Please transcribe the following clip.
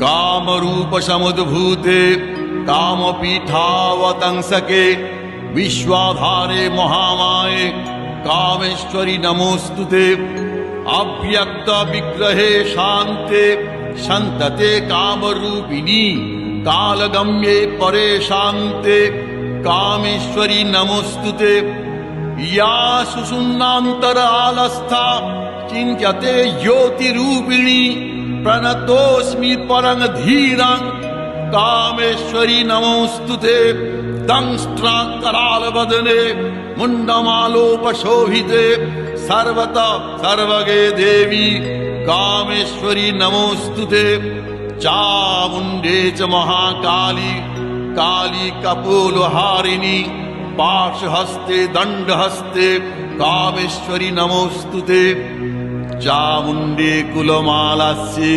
कामरूप समुद्भूते कामपीठावतंसके विश्वाधारे महामाये कामेश्वरी नमोस्तुते। अव्यक्त विग्रहे शान्ते संतते कामरूपिणी कालगम्ये परे शान्ते कामेश्वरी नमोस्तुते। या सुषुम्नान्तरालस्था चिन्त्यते ज्योतिरूपिणी प्रणतोऽस्मि परं धीरं कामेश्वरी नमोस्तुते। दंष्ट्राकरालवदने मुण्डमालोपशोभिते सर्वतः सर्वगे देवी कामेश्वरी नमोस्तुते। चामुण्डे च महाकाली काली कपोलहारिणी पाशहस्ते दण्डहस्ते कामेश्वरी नमोस्तुते। चामुण्डे कुलमालास्ये